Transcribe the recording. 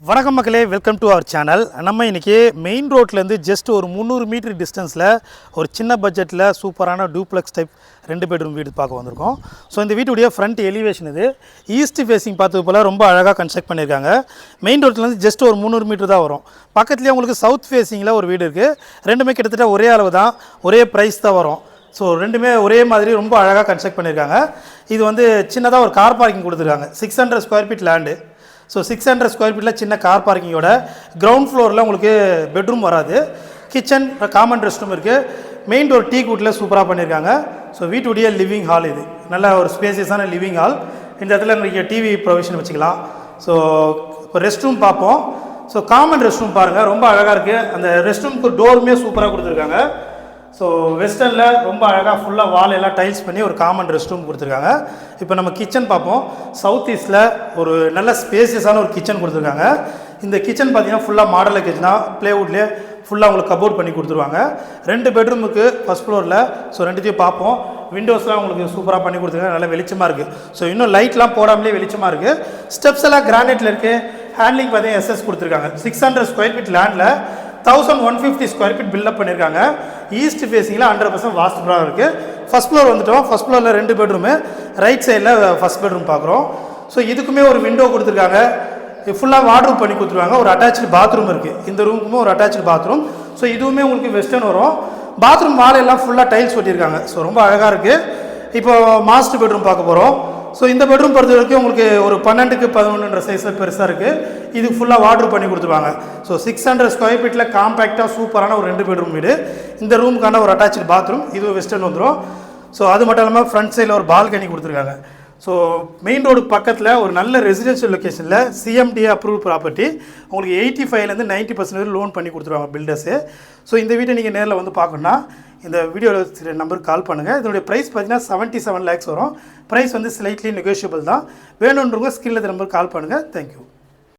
வணக்கம் மக்களே, welcome to our channel. நம்ம இன்றைக்கி மெயின் ரோட்லேருந்து ஜஸ்ட் ஒரு 300 மீட்டர் டிஸ்டன்ஸில் ஒரு சின்ன பட்ஜெட்டில் சூப்பரான டூப்ளெக்ஸ் டைப் 2 பெட்ரூம் வீடு பார்க்க வந்திருக்கோம். ஸோ இந்த வீட்டுடைய ஃப்ரண்ட் எலிவேஷன் இது ஈஸ்ட் ஃபேஸிங் பார்த்தது போல் ரொம்ப அழகாக கன்ஸ்ட்ரக்ட் பண்ணியிருக்காங்க. மெயின் ரோட்லேருந்து ஜஸ்ட் ஒரு 300 மீட்டர் தான் வரும். பக்கத்துலேயே உங்களுக்கு சவுத் ஃபேஸிங்கில் ஒரு வீடு இருக்குது. ரெண்டுமே கிட்டத்தட்ட ஒரே அளவு தான், ஒரே ப்ரைஸ் தான் வரும். ஸோ ரெண்டுமே ஒரே மாதிரி ரொம்ப அழகாக கன்ஸ்ட்ரக்ட் பண்ணியிருக்காங்க. இது வந்து சின்னதாக ஒரு கார் பார்க்கிங் கொடுத்துருக்காங்க. 600 square feet land. So 600 square ஃபீட்டில் சின்ன கார் பார்க்கிங்கோட கிரவுண்ட் ஃப்ளோரில் உங்களுக்கு பெட்ரூம் வராது. கிச்சன், காமன் ரெஸ்ட் ரூம் இருக்குது. மெயின் டோர் டீ கூட்டில் சூப்பராக பண்ணியிருக்காங்க. ஸோ வீட்டுடைய லிவிங் ஹால் இது. நல்ல ஒரு ஸ்பேசியஸான லிவிங் ஹால். இந்த இடத்துல நீங்கள் டிவி ப்ரொவிஷன் வச்சுக்கலாம். ஸோ இப்போ ரெஸ்ட் ரூம் பார்ப்போம். ஸோ காமன் ரெஸ்ட் ரூம் பாருங்கள், ரொம்ப அழகாக இருக்குது. அந்த ரெஸ்ட் ரூமுக்கு டோருமே சூப்பராக கொடுத்துருக்காங்க. ஸோ வெஸ்டர்னில் ரொம்ப அழகாக ஃபுல்லாக வால் எல்லாம் டைல்ஸ் பண்ணி ஒரு காமன் ரெஸ்ட் ரூம் கொடுத்துருக்காங்க. இப்போ நம்ம கிச்சன் பார்ப்போம். சவுத் ஈஸ்ட்டில் ஒரு நல்ல ஸ்பேசியஸான ஒரு கிச்சன் கொடுத்துருக்காங்க. இந்த கிச்சன் பார்த்தீங்கன்னா ஃபுல்லாக மாடலில் கிச்சனாக ப்ளேவுட்லேயே ஃபுல்லாக உங்களுக்கு கபோர்ட் பண்ணி கொடுத்துருவாங்க. 2 பெட்ரூமுக்கு ஃபஸ்ட் ஃப்ளோரில். ஸோ ரெண்டுத்தையும் பார்ப்போம். விண்டோஸ்லாம் உங்களுக்கு சூப்பராக பண்ணி கொடுத்துருக்காங்க. நல்லா வெளிச்சமாக இருக்குது. ஸோ இன்னும் லைட்லாம் போடாமலே வெளிச்சமாக இருக்குது. ஸ்டெப்ஸ் எல்லாம் கிரானைட்டில் இருக்குது. ஹேண்ட்லிங் பார்த்தீங்கன்னா எஸ்எஸ் கொடுத்துருக்காங்க. 600 ஸ்கொயர் ஃபீட் லேண்டில் 1150 ஸ்கொயர் ஃபீட் பில்டப் பண்ணியிருக்காங்க. ஈஸ்ட் ஃபேஸிங்கில் 100% வாஸ்து ப்ராப்ளம் இருக்குது. ஃபஸ்ட் ஃப்ளோர் வந்துட்டோம். ஃபஸ்ட் ஃப்ளோரில் 2 பெட்ரூமு, ரைட் சைடில் ஃபஸ்ட் பெட்ரூம் பார்க்குறோம். ஸோ இதுக்குமே ஒரு விண்டோ கொடுத்துருக்காங்க. ஃபுல்லாக வார்ட்ரூப் பண்ணி கொடுத்துருவாங்க. ஒரு அட்டாச்சு பாத்ரூம் இருக்குது. இந்த ரூமுக்குமே ஒரு அட்டாச்சு பாத்ரூம். ஸோ இதுவுமே உங்களுக்கு வெஸ்டர்ன் வரும். பாத்ரூம் வால் எல்லாம் ஃபுல்லாக டைல்ஸ் ஒட்டியிருக்காங்க. ஸோ ரொம்ப அழகாக இருக்குது. இப்போ மாஸ்டர் பெட்ரூம் பார்க்க போகிறோம். ஸோ இந்த பெட்ரூம் பொறுத்த வரைக்கும் உங்களுக்கு ஒரு 12க்கு 11 சைஸில் பெருசாக இருக்குது. இது ஃபுல்லாக வார்ட்ரூப் பண்ணி கொடுத்துருவாங்க. ஸோ 600 ஸ்கொயர் ஃபீட்டில் காம்பேக்டாக சூப்பரான ஒரு 2 பெட்ரூம் வீடு. இந்த ரூமுக்கான ஒரு அட்டாச்சு பாத்ரூம். இது வெஸ்டர்ன் வந்துடும். ஸோ அது மட்டும் இல்லாமல் ஃப்ரண்ட் சைடில் ஒரு பால்கனி கொடுத்துருக்காங்க. ஸோ மெயின் ரோடு பக்கத்தில் ஒரு நல்ல ரெசிடென்ஷியல் லொக்கேஷனில் சிஎம்டிஏ அப்ரூவ் ப்ராப்பர்ட்டி. உங்களுக்கு 85லேருந்து 90% லோன் பண்ணி கொடுத்துருவாங்க பில்டர்ஸு. ஸோ இந்த வீட்டை நீங்கள் நேரில் வந்து பார்க்கணுன்னா இந்த வீடியோவில் நம்பருக்கு கால் பண்ணுங்கள். இதனுடைய ப்ரைஸ் பார்த்தீங்கன்னா 77 lakhs வரும். ப்ரைஸ் வந்து ஸ்லைட்லி நெகோஷியபிள் தான். வேணுன்றவங்க ஸ்கிரீனில் நம்பருக்கு கால் பண்ணுங்கள். தேங்க்யூ.